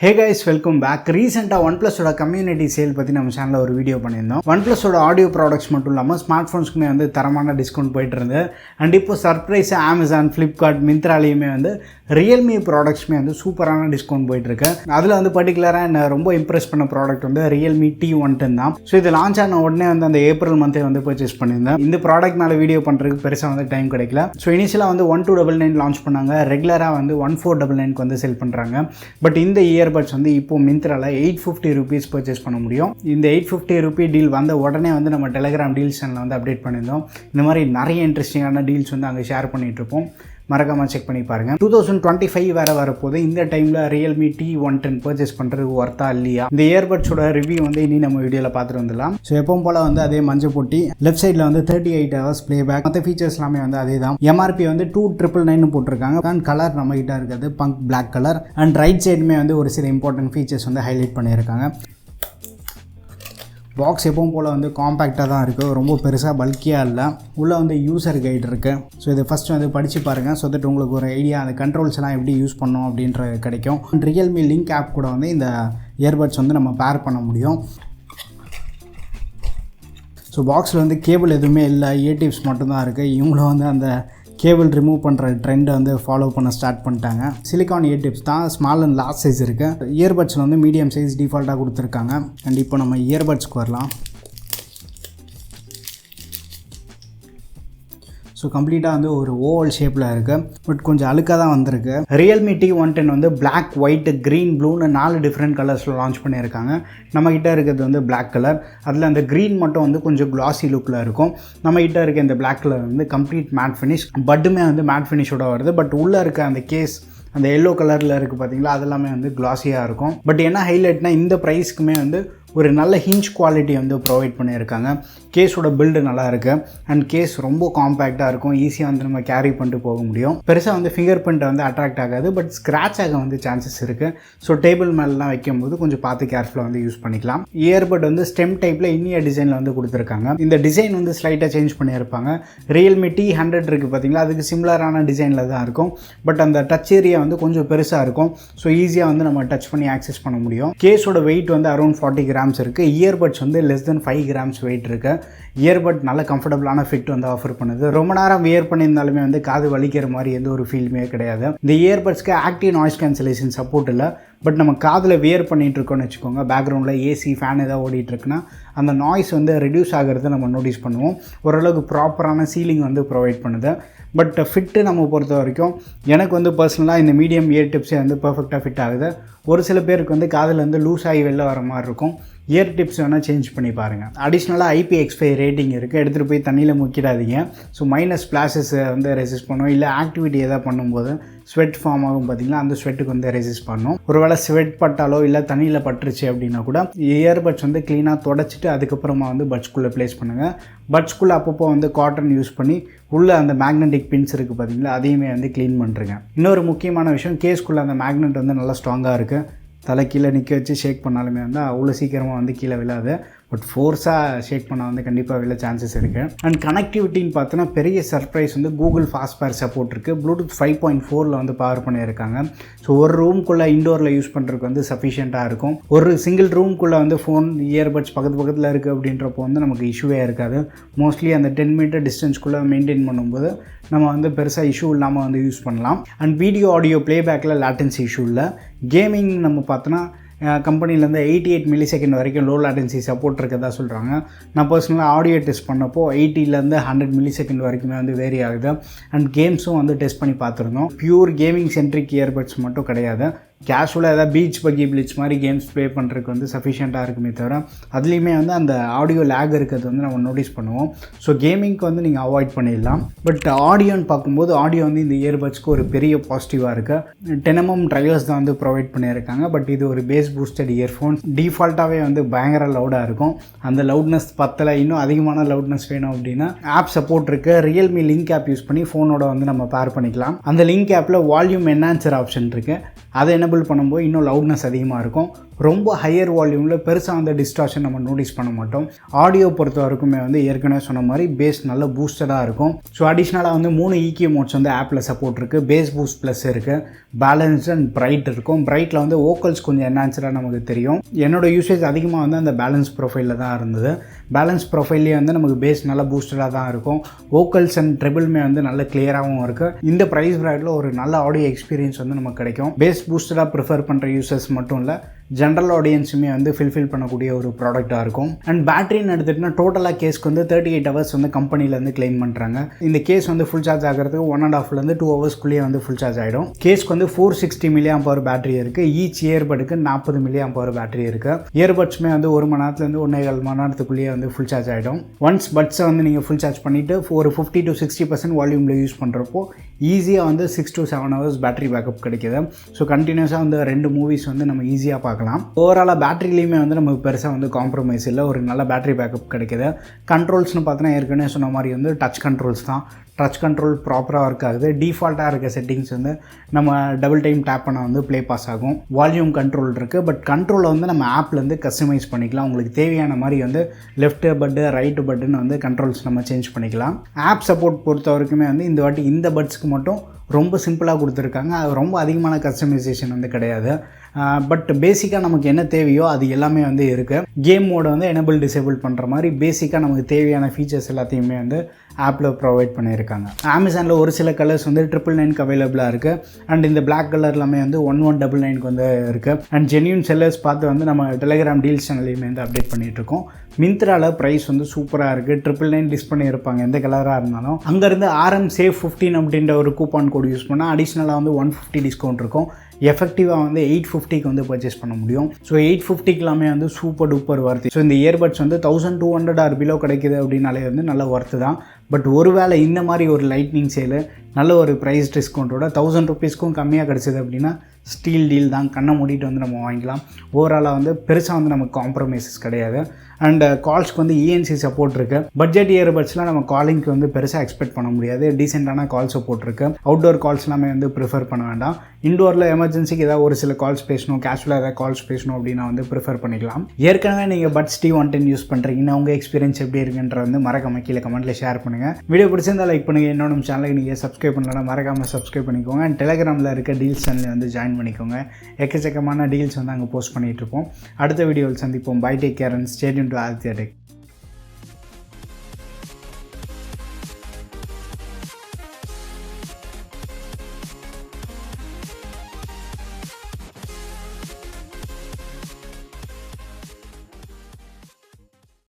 Hey guys, welcome back. Recently OnePlus oda community sale பத்தி நம்ம சேனல்ல ஒரு வீடியோ பண்ணியிருந்தோம். OnePlus oda ஆடியோ ப்ராடக்ட்ஸ் மட்டும் இல்லாம ஸ்மார்ட் போன்ஸ்க்குமே வந்து தரமான டிஸ்கவுண்ட் போயிட்டு இருந்தது. அண்ட் இப்போ சர்ப்ரைஸ் Amazon, Flipkart, Myntraலயுமே வந்து Realme ப்ராடக்ட்ஸ்மே வந்து சூப்பரான டிஸ்கவுண்ட் போயிட்டு இருக்கு. அதுல வந்து பர்టిక్యులரா என்ன ரொம்ப இம்ப்ரெஸ் பண்ண ப்ராடக்ட் வந்து Realme T110 தான். ஸோ இது லான்ச் ஆன உடனே வந்து அந்த ஏப்ரல் மந்தே வந்து பர்ச்சேஸ் பண்ணியிருந்தேன். இந்த ப்ராடக்ட் மேல வீடியோ பண்றதுக்கு பெருசா வந்து டைம் கிடைக்கல. ஸோ இனிஷியலா வந்து 1299 லான்ச் பண்ணாங்க. ரெகுலரா வந்து 1499 வந்து செல் பண்றாங்க. பட் இந்த இயர்பட்ஸ் வந்து இப்போ மிந்த்ரால 850 rupees பர்ச்சேஸ் பண்ண முடியும். இந்த 850 rupee டீல் வந்த உடனே வந்து நம்ம டெலிகிராம் டீல்ஸ் சேனலில் வந்து அப்டேட் பண்ணியிருந்தோம். இந்த மாதிரி நிறைய இன்ட்ரெஸ்டிங்கான டீல்ஸ் வந்து அங்கே ஷேர் பண்ணிட்டு இருப்போம். மறக்காம செக் பண்ணி பாருங்க. 2025 வேற வரப்போது. இந்த டைம்ல Realme T110 பர்ச்சேஸ் பண்றது ஒர்த்தா இல்லையா, இந்த இயர்பட்ஸோட ரிவ்யூ வந்து இனி நம்ம வீடியோல பார்த்துட்டு வந்துடலாம். ஸோ எப்பவும் போல வந்து அதே மஞ்சள் பொட்டி, லெஃப்ட் சைடில் வந்து 38 hours பிளேபேக், மற்ற ஃபீச்சர்ஸ் எல்லாமே வந்து அதே தான். எம்ஆர்பி வந்து 2999 போட்டிருக்காங்க. அண்ட் கலர் நம்ம கிட்ட இருக்கிறது punk black colour. And right சைடுமே வந்து ஒரு சில இம்பார்ட்டன்ட் ஃபீச்சர்ஸ் வந்து ஹைலைட் பண்ணியிருக்காங்க. பாக்ஸ் எப்பவும் போல் வந்து காம்பேக்டாக தான் இருக்குது, ரொம்ப பெருசாக பல்கியாக இல்லை. உள்ளே வந்து யூசர் கைடு இருக்குது. ஸோ இதை ஃபஸ்ட்டு வந்து படித்து பாருங்கள். ஸோ தட் உங்களுக்கு ஒரு ஐடியா அந்த கண்ட்ரோல்ஸ் எல்லாம் எப்படி யூஸ் பண்ணோம் அப்படின்றது கிடைக்கும். ரியல்மி லிங்க் ஆப் கூட வந்து இந்த இயர்பட்ஸ் வந்து நம்ம பேர் பண்ண முடியும். ஸோ பாக்ஸில் வந்து கேபிள் எதுவுமே இல்லை, டிப்ஸ் மட்டும்தான் இருக்குது. இவங்களும் வந்து அந்த கேபிள் ரிமூவ் பண்ணுற ட்ரெண்டை வந்து ஃபாலோ பண்ண ஸ்டார்ட் பண்ணிட்டாங்க. சிலிக்கான் டிப்ஸ் தான், ஸ்மால் அண்ட் லார்ஜ் சைஸ் இருக்குது. இயர்பட்ஸில் வந்து மீடியம் சைஸ் டிஃபால்ட்டாக கொடுத்துருக்காங்க. அண்ட் இப்போ நம்ம இயர்பட்ஸ்க்கு வரலாம். ஸோ கம்ப்ளீட்டாக வந்து ஒரு ஓவல் ஷேப்பில் இருக்குது, பட் கொஞ்சம் அழுக்காக தான் வந்திருக்கு. Realme T110 வந்து பிளாக், ஒயிட், க்ரீன், ப்ளூன்னு 4 டிஃப்ரெண்ட் கலர்ஸில் லான்ச் பண்ணியிருக்காங்க. நம்மக்கிட்ட இருக்கிறது வந்து பிளாக் கலர். அதில் அந்த க்ரீன் மட்டும் வந்து கொஞ்சம் கிளாசி லுக்கில் இருக்கும். நம்மக்கிட்ட இருக்க இந்த பிளாக் கலர் வந்து கம்ப்ளீட் மேட் ஃபினிஷ். பட்டுமே வந்து மேட் ஃபினிஷோட வருது. பட் உள்ளே இருக்க அந்த கேஸ் அந்த எல்லோ கலரில் இருக்குது பார்த்தீங்களா, அதெல்லாமே வந்து கிளாஸியாக இருக்கும். பட் என்ன ஹைலைட்னா இந்த ப்ரைஸ்க்குமே வந்து ஒரு நல்ல ஹிஞ்ச் குவாலிட்டி வந்து ப்ரொவைட் பண்ணியிருக்காங்க. கேஸோட பில்டு நல்லா இருக்குது. அண்ட் கேஸ் ரொம்ப காம்பேக்டாக இருக்கும். ஈஸியாக வந்து நம்ம கேரி பண்ணிட்டு போக முடியும். பெருசாக வந்து ஃபிங்கர் பிரிண்ட் வந்து அட்ராக்ட் ஆகாது, பட் ஸ்க்ராட்ச் ஆக வந்து சான்சஸ் இருக்குது. ஸோ டேபிள் மேலாம் வைக்கும்போது கொஞ்சம் பார்த்து கேர்ஃபுல்லாக வந்து யூஸ் பண்ணிக்கலாம். இயர்பட் வந்து ஸ்டெம் டைப்பில் இன்னிய டிசைனில் வந்து கொடுத்துருக்காங்க. இந்த டிசைன் வந்து ஸ்லைட்டாக சேஞ்ச் பண்ணியிருப்பாங்க. Realme T100 இருக்குது பார்த்தீங்களா, அதுக்கு சிமிலரான டிசைனில் தான் இருக்கும். பட் அந்த டச் ஏரியா வந்து கொஞ்சம் பெருசாக இருக்கும். ஸோ ஈஸியாக வந்து நம்ம டச் பண்ணி ஆக்சஸ் பண்ண முடியும். கேஸோட வெயிட் வந்து அரௌண்ட் 40 grams இருக்குது. இயர்பட்ஸ் வந்து less than 5 grams வெயிட் இருக்குது. இயர்பட் நல்ல கம்ஃபர்டபுளான ஃபிட் வந்து ஆஃபர் பண்ணுது. ரொம்ப நேரம் வியர் பண்ணியிருந்தாலுமே வந்து காது வலிக்கிற மாதிரி எந்த ஒரு ஃபீலுமே கிடையாது. இந்த இயர்பட்ஸ்க்கு ஆக்டிவ் நாய்ஸ் கேன்சலேஷன் சப்போர்ட் இல்லை. பட் நம்ம காதில் வியர் பண்ணிகிட்டு இருக்கோம்னு வச்சுக்கோங்க, பேக்ரவுண்டில் ஏசி, ஃபேன் ஏதாவது ஓடிட்டுருக்குன்னா அந்த நாய்ஸ் வந்து ரெடியூஸ் ஆகிறத நம்ம நோட்டீஸ் பண்ணுவோம். ஓரளவுக்கு ப்ராப்பரான சீலிங் வந்து ப்ரொவைட் பண்ணுது. பட் ஃபிட்டு நம்ம பொறுத்த வரைக்கும் எனக்கு வந்து பர்சனலாக இந்த மீடியம் இயர் டிப்ஸே வந்து பர்ஃபெக்டாக ஃபிட் ஆகுது. ஒரு சில பேருக்கு வந்து காதில் வந்து லூஸ் ஆகி வெளில வர மாதிரி இருக்கும். இயர் டிப்ஸ் வேணால் சேஞ்ச் பண்ணி பாருங்கள். அடிஷ்னலாக IPX5 ரேட்டிங் இருக்குது. எடுத்துகிட்டு போய் தண்ணியில் முக்கிடாதீங்க. ஸோ மைனஸ் ஸ்ப்ளாஷஸை வந்து ரெசிஸ்ட் பண்ணும். இல்லை ஆக்டிவிட்டி எதாவது பண்ணும்போது ஸ்வெட் ஃபார்ம் ஆகும் பார்த்தீங்களா, அந்த ஸ்வெட்டுக்கு வந்து ரெசிஸ்ட் பண்ணும். ஒருவேளை ஸ்வெட் பட்டாலோ இல்லை தண்ணியில் பட்டுருச்சு அப்படின்னா கூட இயர்பட்ஸ் வந்து க்ளீனாக தொடச்சிட்டு அதுக்கப்புறமா வந்து பட்ஸ்குள்ளே ப்ளேஸ் பண்ணுங்கள். பட்ஸ்குள்ளே அப்பப்போ வந்து காட்டன் யூஸ் பண்ணி உள்ளே அந்த மேக்னெட்டிக் பின்ஸ் இருக்குது பார்த்தீங்களா, அதையுமே வந்து க்ளீன் பண்ணுறேங்க. இன்னொரு முக்கியமான விஷயம், கேஸ்குள்ளே அந்த மேக்னெட் வந்து நல்லா ஸ்ட்ராங்காக இருக்குது. தலை கீழே நிற்க வச்சு ஷேக் பண்ணாலுமே வந்து அவ்வளோ சீக்கிரமாக வந்து கீழே விழாது. பட் ஃபோர்ஸாக ஷேக் பண்ணால் வந்து கண்டிப்பாக விழ சான்சஸ் இருக்குது. அண்ட் கனெக்டிவிட்டின்னு பார்த்தோன்னா பெரிய சர்ப்ரைஸ் வந்து கூகுள் ஃபாஸ்ட் பேர் சப்போர்ட் இருக்குது. ப்ளூடூத் 5.4 வந்து பவர் பண்ணியிருக்காங்க. ஸோ ஒரு ரூம்குள்ளே இண்டோரில் யூஸ் பண்ணுறதுக்கு வந்து சஃபிஷியண்ட்டாக இருக்கும். ஒரு சிங்கிள் ரூம்குள்ளே வந்து ஃபோன், இயர்பட்ஸ் பக்கத்தில் இருக்குது அப்படின்றப்போ வந்து நமக்கு இஷ்யூவே இருக்காது. மோஸ்ட்லி அந்த 10 meter டிஸ்டன்ஸ்குள்ளே மெயின்டைன் பண்ணும்போது நம்ம வந்து பெருசாக இஷ்யூ இல்லாமல் வந்து யூஸ் பண்ணலாம். அண்ட் வீடியோ ஆடியோ ப்ளேபேக்கில் லேட்டன்சி இஷ்யூ இல்லை. கேமிங் நம்ம பார்த்தோன்னா கம்பெனிலேருந்து 88 millisecond வரைக்கும் லோ லேட்டன்சி சப்போர்ட் இருக்கதா சொல்கிறாங்க. நான் பர்சனலாக ஆடியோ டெஸ்ட் பண்ணப்போ 80லேருந்து 100 millisecond வரைக்குமே வந்து வேரி ஆகுது. அண்ட் கேம்ஸும் வந்து டெஸ்ட் பண்ணி பார்த்துருந்தோம். பியூர் கேமிங் சென்ட்ரிக் இயர்பட்ஸ் மட்டும் கிடையாது. கேஷுவலாக ஏதாவது பீச் பக்கி பிளிச் மாதிரி கேம்ஸ் ப்ளே பண்ணுறதுக்கு வந்து சஃபிஷியண்ட்டாக இருக்குமே தவிர அதுலேயுமே வந்து அந்த ஆடியோ லேக் இருக்கிறது வந்து நம்ம நோட்டீஸ் பண்ணுவோம். ஸோ கேமிங்க்கு வந்து நீங்கள் அவாய்ட் பண்ணிடலாம். பட் ஆடியோன்னு பார்க்கும்போது ஆடியோ வந்து இந்த இயர்பட்ஸ்க்கு ஒரு பெரிய பாசிட்டிவாக இருக்குது. 10 mm ட்ரைவர்ஸ் தான் வந்து ப்ரொவைட் பண்ணியிருக்காங்க. பட் இது ஒரு பேஸ் பூஸ்டட் இயர்ஃபோன்ஸ். டிஃபால்ட்டாகவே வந்து பயங்கர லவுடாக இருக்கும். அந்த லவுட்னஸ் பத்தலை, இன்னும் அதிகமான லவுட்னஸ் வேணும் அப்படின்னா ஆப் சப்போர்ட் இருக்குது. Realme லிங்க் ஆப் யூஸ் பண்ணி ஃபோனோட வந்து நம்ம பேர் பண்ணிக்கலாம். அந்த லிங்க் ஆப்பில் வால்யூம் என்ஹான்சர் ஆப்ஷன் இருக்குது. அதை எனபிள் பண்ணும்போது இன்னும் லவுட்னஸ் அதிகமாக இருக்கும். ரொம்ப ஹையர் வால்யூமில் பெருசாக வந்து டிஸ்டார்ஷன் நம்ம நோட்டீஸ் பண்ண மாட்டோம். ஆடியோ பொறுத்த வரைக்குமே வந்து ஏற்கனவே சொன்ன மாதிரி பேஸ் நல்ல பூஸ்டடாக இருக்கும். ஸோ அடிஷ்னலாக வந்து 3 EQ மோட்ஸ் வந்து ஆப்பில் சப்போர்ட் இருக்குது. பேஸ் பூஸ்ட் ப்ளஸ் இருக்குது, பேலன்ஸ்ட் அண்ட் பிரைட் இருக்கும். பிரைட்டில் வந்து வோக்கல்ஸ் கொஞ்சம் என்ஹான்ஸ்டாக நமக்கு தெரியும். என்னோட யூசேஜ் அதிகமாக வந்து அந்த பேலன்ஸ் ப்ரொஃபைலில் தான் இருந்தது. பேலன்ஸ் ப்ரொஃபைல்லேயே வந்து நமக்கு பேஸ் நல்லா பூஸ்டடாக தான் இருக்கும். வோக்கல்ஸ் அண்ட் ட்ரிபிளுமே வந்து நல்ல கிளியராகவும் இருக்குது. இந்த ப்ரைஸ் ப்ராக்கெட்டில் ஒரு நல்ல ஆடியோ எக்ஸ்பீரியன்ஸ் வந்து நமக்கு கிடைக்கும். பேஸ் பூஸ்டடாக ப்ரிஃபர் பண்ணுற யூசர்ஸ் மட்டும் இல்லை, ஜென்ரல் ஆடியன்ஸுமே வந்து ஃபில்ஃபில் பண்ணக்கூடிய ஒரு ப்ராடக்டாக இருக்கும். அண்ட் பேட்டரின்னு எடுத்துகிட்டிங்கன்னா டோட்டலாக கேஸ்க்கு வந்து 38 ஹவர்ஸ் வந்து கம்பெனிலேருந்து கிளைம் பண்ணுறாங்க. இந்த கேஸ் வந்து ஃபுல் சார்ஜ் ஆகிறதுக்கு 1.5 to 2 ஹவர்ஸ்க்குள்ளேயே வந்து ஃபுல் சார்ஜ் ஆகிடும். கேஸ்க்கு வந்து 460 mAh பேட்டரி இருக்குது. ஈச் இயர்படுக்கு 40 mAh பேட்டரி இருக்குது. இயர்பட்ஸுமே வந்து 1 மணி நேரத்துலேருந்து 1.25 மணி நேரத்துக்குள்ளேயே வந்து ஃபுல் சார்ஜ் ஆகிடும். ஒன்ஸ் பட்ஸை வந்து நீங்கள் ஃபுல் சார்ஜ் பண்ணிவிட்டு ஒரு 50 to 60% வால்யூமில் யூஸ் பண்ணுறப்போ ஈஸியாக வந்து 6 to 7 ஹவர்ஸ் பேட்டரி பேக்கப் கிடைக்கிது. ஸோ கண்டினியூஸாக வந்து 2 மூவிஸ் வந்து நம்ம ஈஸியாக பார்க்கலாம். ஓவராலாக பேட்டரிலையுமே வந்து நமக்கு பெருசாக வந்து காம்ப்ரமைஸ் இல்லை, ஒரு நல்ல பேட்டரி பேக்கப் கிடைக்கிது. கண்ட்ரோல்ஸ்னு பார்த்தோன்னா ஏற்கனவே சொன்ன மாதிரி வந்து டச் கண்ட்ரோல்ஸ் தான். டச் கண்ட்ரோல் ப்ராப்பராக ஒர்க் ஆகுது. டிஃபால்ட்டாக இருக்க செட்டிங்ஸ் வந்து நம்ம டபுள் டைம் டேப் பண்ண வந்து ப்ளே பாஸ் ஆகும். வால்யூம் கண்ட்ரோல் இருக்குது, பட் கண்ட்ரோலை வந்து நம்ம ஆப்லேருந்து கஸ்டமைஸ் பண்ணிக்கலாம். உங்களுக்கு தேவையான மாதிரி வந்து லெஃப்ட் பட்டு ரைட்டு பட்டுன்னு வந்து கண்ட்ரோல்ஸ் நம்ம சேஞ்ச் பண்ணிக்கலாம். ஆப் சப்போர்ட் பொறுத்த வரைக்குமே வந்து இந்த வாட்டி இந்த பட்ஸ்க்கு மட்டும் ரொம்ப சிம்பிளாக கொடுத்துருக்காங்க. அது ரொம்ப அதிகமான கஸ்டமைசேஷன் வந்து கிடையாது. பட் பேசிக்காக நமக்கு என்ன தேவையோ அது எல்லாமே வந்து இருக்குது. கேம் மோடை வந்து எனேபிள் டிசேபிள் பண்ணுற மாதிரி பேசிக்காக நமக்கு தேவையான ஃபீச்சர்ஸ் எல்லாத்தையுமே வந்து ஆப்பில் ப்ரொவைட் பண்ணியிருக்காங்க. அமேசானில் ஒரு சில கலர்ஸ் வந்து 999 அவைலபிளாக இருக்குது. அண்ட் இந்த பிளாக் கலர் எல்லாமே வந்து 1199 வந்து இருக்குது. அண்ட் ஜென்யூன் செல்லர்ஸ் பார்த்து வந்து நம்ம டெலிகிராம் டீல்ஸ் சேனல்லையுமே வந்து அப்டேட் பண்ணிகிட்ருக்கோம். மிந்த்ராவில் ப்ரைஸ் வந்து சூப்பராக இருக்குது. 999 டிஸ் பண்ணியிருப்பாங்க எந்த கலராக இருந்தாலும். அங்கேருந்து RM Save 15 அப்படின்ற ஒரு கூப்பான் கோட் யூஸ் பண்ணால் அடிஷ்னலாக வந்து 150 டிஸ்கவுண்ட் இருக்கும். எஃபெக்டிவாக வந்து 850க்கு வந்து பர்ச்சேஸ் பண்ண முடியும். ஸோ 850க்கு எல்லாமே வந்து சூப்பர் டூப்பர் ஒர்த்து. ஸோ இந்த இயர்பட்ஸ் வந்து 1200 or below கிடைக்குது அப்படின்னாலே வந்து நல்ல ஒர்த்து தான். பட் ஒருவேளை இந்த மாதிரி ஒரு லைட்னிங் சேலு நல்ல ஒரு ப்ரைஸ் டிஸ்கவுண்ட்டோட 1000 rupeesக்கும் கம்மியாக கிடச்சிது அப்படின்னா ஸ்டீல் டீல் தான். கண்ணை மூடிட்டு வந்து நம்ம வாங்கிக்கலாம். ஓவராலாக வந்து பெருசாக வந்து நமக்கு காம்ப்ரமைசஸ் கிடையாது. அண்ட் கால்ஸ்க்கு வந்து ENC சப்போர்ட் இருக்குது. பட்ஜெட் இயர்பட்ஸ்லாம் நம்ம காலிங்க்கு வந்து பெருசாக எக்ஸ்பெக்ட் பண்ண முடியாது. டீசெண்டான கால் சப்போர்ட் இருக்குது. அவுட்டோர் கால்ஸ் எல்லாமே வந்து ப்ரிஃபர் பண்ண வேண்டாம். இண்டோரில் எமர்ஜென்சிக்கு ஏதாவது ஒரு சில கால்ஸ் பேசணும், கேஷுவலாக ஏதாவது கால்ஸ் பேசணும் அப்படின்னா வந்து ப்ரிஃபர் பண்ணிக்கலாம். ஏற்கனவே நீங்கள் பட்ஸ் T110 யூஸ் பண்ணுறீங்கன்னா உங்கள் எக்ஸ்பீரியன்ஸ் எப்படி இருக்குன்ற வந்து மறக்காம கீழே கமெண்ட்டில் ஷேர் பண்ணுங்கள். வீடியோ பிடிச்சிருந்தா லைக் பண்ணுங்கள். இன்னொரு நம்ம சேனலுக்கு நீங்கள் சப்ஸ்கிரைப் பண்ணலாம், மறக்காமல் சப்ஸ்கிரைப் பண்ணிக்கோங்க. அண்ட் டெலிகிராமில் இருக்க டீல்ஸ் சேனலில் வந்து ஜாயின் பண்ணிக்கோங்க. எக்கச்சக்கமான டீல்ஸ் வந்து அங்கே போஸ்ட் பண்ணிகிட்ருப்போம். அடுத்த வீடியோவில் சந்திப்போம். Bye, take care and stay tuned to Aditya tech.